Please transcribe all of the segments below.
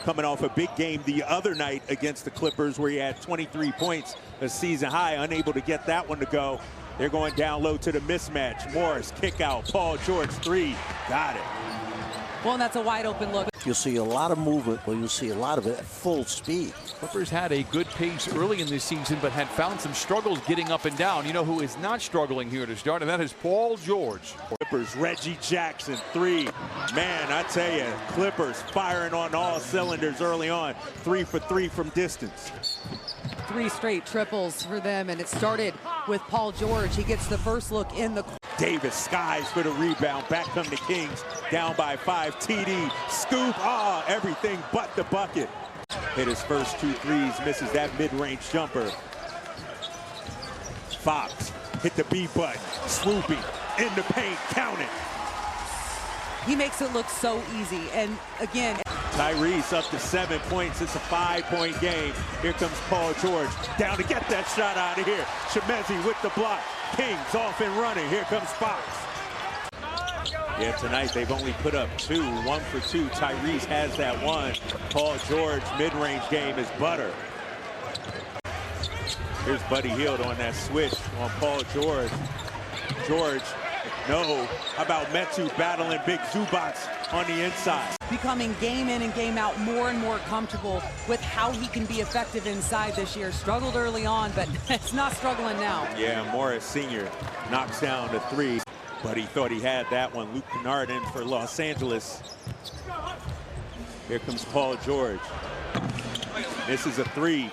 coming off a big game the other night against the Clippers where he had 23 points, a season high, unable to get that one to go. They're going down low to the mismatch. Morris, kick out. Paul George, three. Got it. Well, and that's a wide open look. You'll see a lot of movement, but you'll see a lot of it at full speed. Clippers had a good pace early in this season, but had found some struggles getting up and down. You know who is not struggling here to start, and that is Paul George. Clippers, Reggie Jackson, three. Man, I tell you, Clippers firing on all cylinders early on. 3 for 3 from distance. 3 straight triples for them, and it started with Paul George. He gets the first look in the... Davis skies for the rebound. Back come the Kings. Down by 5. TD. Scoop. Everything but the bucket. Hit his first 2 threes. Misses that mid-range jumper. Fox hit the B button. Swooping. In the paint. Count it. He makes it look so easy. And again... Tyrese up to 7 points. It's a 5-point game. Here comes Paul George. Down to get that shot out of here. Chimezie with the block. Kings off and running. Here comes Fox. Yeah, tonight they've only put up 2. 1 for 2. Tyrese has that one. Paul George mid-range game is butter. Here's Buddy Hield on that switch on Paul George. George, no. How about Metu battling Big Zubats on the inside? Becoming game in and game out more and more comfortable with how he can be effective inside this year. Struggled early on, but it's not struggling now. Yeah, Morris Sr. knocks down the 3, but he thought he had that one. Luke Kennard in for Los Angeles. Here comes Paul George. Misses a 3.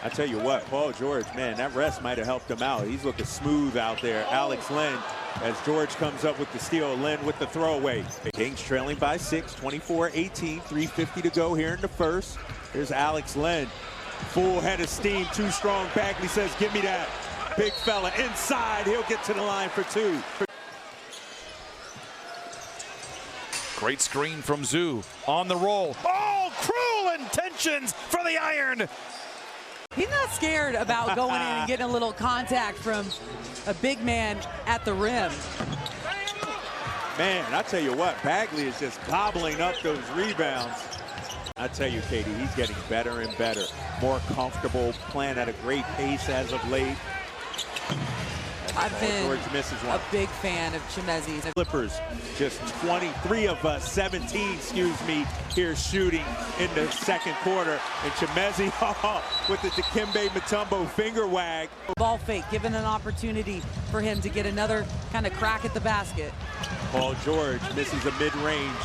I tell you what, Paul George, man, that rest might have helped him out. He's looking smooth out there. Alex Len, as George comes up with the steal. Len with the throwaway. The Kings trailing by 6, 24-18, 3:50 to go here in the first. Here's Alex Len. Full head of steam, too strong. Bagley says, give me that. Big fella inside. He'll get to the line for 2. Great screen from Zoo. On the roll. Oh, cruel intentions for the iron. He's not scared about going in and getting a little contact from a big man at the rim. Man, I tell you what, Bagley is just gobbling up those rebounds. I tell you, Katie, he's getting better and better. More comfortable, playing at a great pace as of late. I've been a big fan of Chimezie's. Clippers, just 23 of 17, here shooting in the second quarter. And Chimezie with the Dikembe Mutombo finger wag. Ball fake, given an opportunity for him to get another kind of crack at the basket. Paul George misses a mid-range.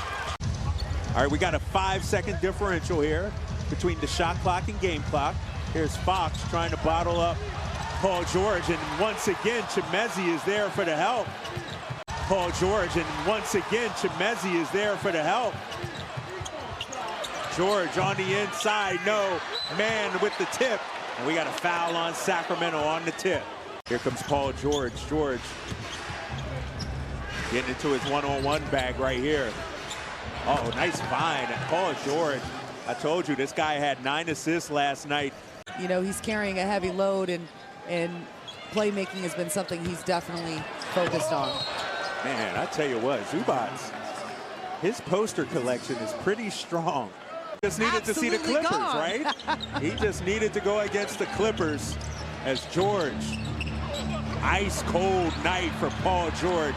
All right, we got a 5-second differential here between the shot clock and game clock. Here's Fox trying to bottle up Paul George, and once again, Chimezie is there for the help. Paul George, and once again, Chimezie is there for the help. George on the inside, no. Man with the tip. And we got a foul on Sacramento on the tip. Here comes Paul George. George getting into his one-on-one bag right here. Oh, nice find. And Paul George, I told you, this guy had 9 assists last night. You know, he's carrying a heavy load, and playmaking has been something he's definitely focused on. Man, I tell you what, Zubats, his poster collection is pretty strong. Just needed to see the Clippers, right? He just needed to go against the Clippers as George. Ice cold night for Paul George.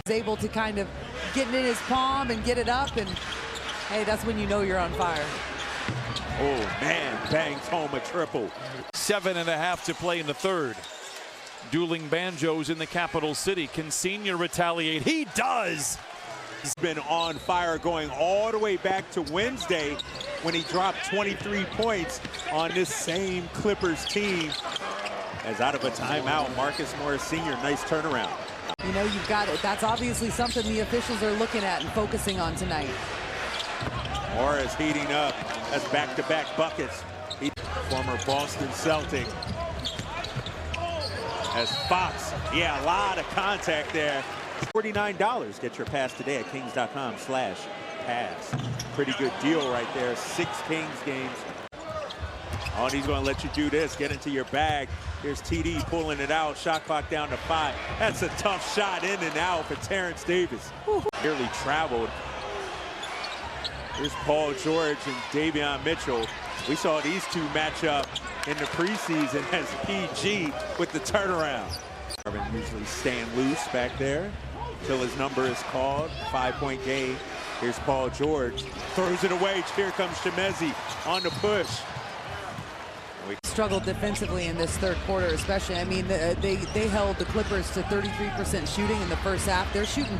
He's able to kind of get it in his palm and get it up, and hey, that's when you know you're on fire. Oh man, bangs home a triple. 7.5 to play in the third. Dueling banjos in the capital city. Can Senior retaliate? He does! He's been on fire going all the way back to Wednesday when he dropped 23 points on this same Clippers team. As out of a timeout, Marcus Morris Sr., nice turnaround. You know, you've got it. That's obviously something the officials are looking at and focusing on tonight. Morris heating up. That's back-to-back buckets. Former Boston Celtic. As Fox, yeah, a lot of contact there. $49. Get your pass today at kings.com/pass. Pretty good deal right there. 6 Kings games. Oh, and he's going to let you do this. Get into your bag. Here's TD pulling it out. Shot clock down to 5. That's a tough shot in and out for Terrence Davis. Nearly traveled. Here's Paul George and Davion Mitchell. We saw these two match up in the preseason as PG with the turnaround. Marvin usually staying loose back there until his number is called. 5-point game. Here's Paul George. Throws it away. Here comes Chimezie on the push. Struggled defensively in this third quarter, especially. I mean, they held the Clippers to 33% shooting in the first half. They're shooting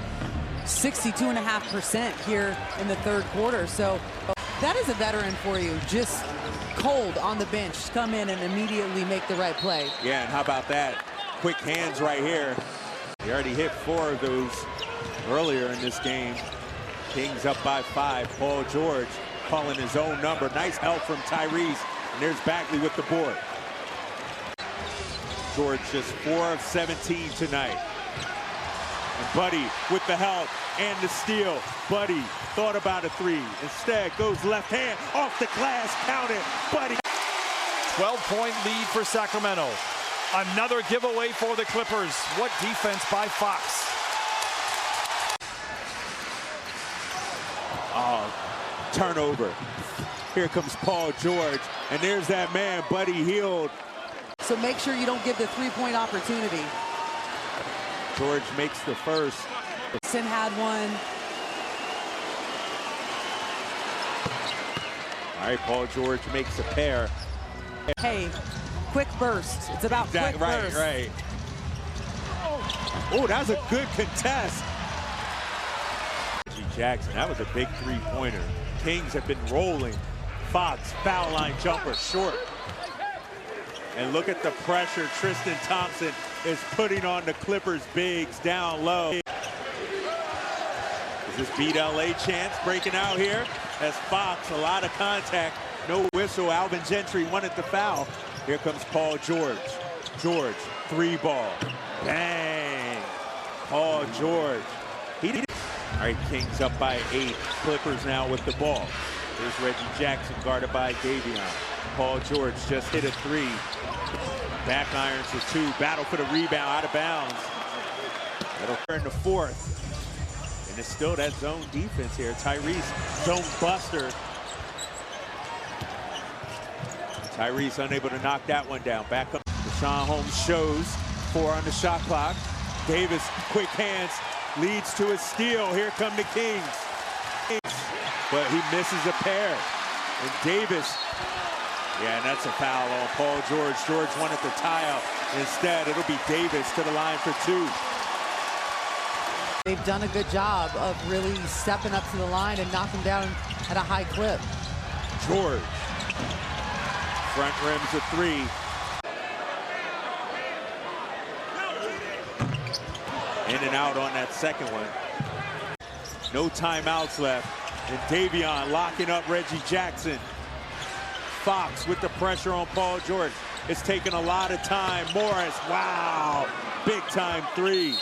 62.5% here in the third quarter. So that is a veteran for you. Just cold on the bench. Come in and immediately make the right play. Yeah, and how about that? Quick hands right here. He already hit 4 of those earlier in this game. Kings up by 5. Paul George calling his own number. Nice help from Tyrese. And there's Bagley with the board. George just 4 of 17 tonight. And Buddy with the help and the steal. Buddy thought about a 3. Instead goes left hand off the glass. Count it. Buddy. 12-point lead for Sacramento. Another giveaway for the Clippers. What defense by Fox. Oh, turnover. Here comes Paul George, and there's that man, Buddy Hield. So make sure you don't give the three-point opportunity. George makes the first. Sin had one. All right, Paul George makes a pair. Hey, quick burst. It's about quick burst. Right. Oh, that was a good contest. Reggie Jackson, that was a big three-pointer. Kings have been rolling. Fox, foul line jumper, short. And look at the pressure Tristan Thompson is putting on the Clippers bigs down low. Is this beat LA chance breaking out here? As Fox, a lot of contact, no whistle. Alvin Gentry wanted the foul. Here comes Paul George. George, 3-ball. Bang! Paul George. All right, Kings up by 8. Clippers now with the ball. Here's Reggie Jackson guarded by Davion. Paul George just hit a 3. Back irons for 2. Battle for the rebound, out of bounds. That'll turn the 4th. And it's still that zone defense here. Tyrese, zone buster. Tyrese unable to knock that one down. Back up. Deshaun Holmes shows 4 on the shot clock. Davis, quick hands, leads to a steal. Here come the Kings. But he misses a pair. And Davis, yeah, and that's a foul on Paul George. George wanted the tie-up. Instead, it'll be Davis to the line for 2. They've done a good job of really stepping up to the line and knocking down at a high clip. George, front rims a 3. In and out on that second one. No timeouts left. And Davion locking up Reggie Jackson. Fox with the pressure on Paul George. It's taken a lot of time. Morris, wow, big time 3.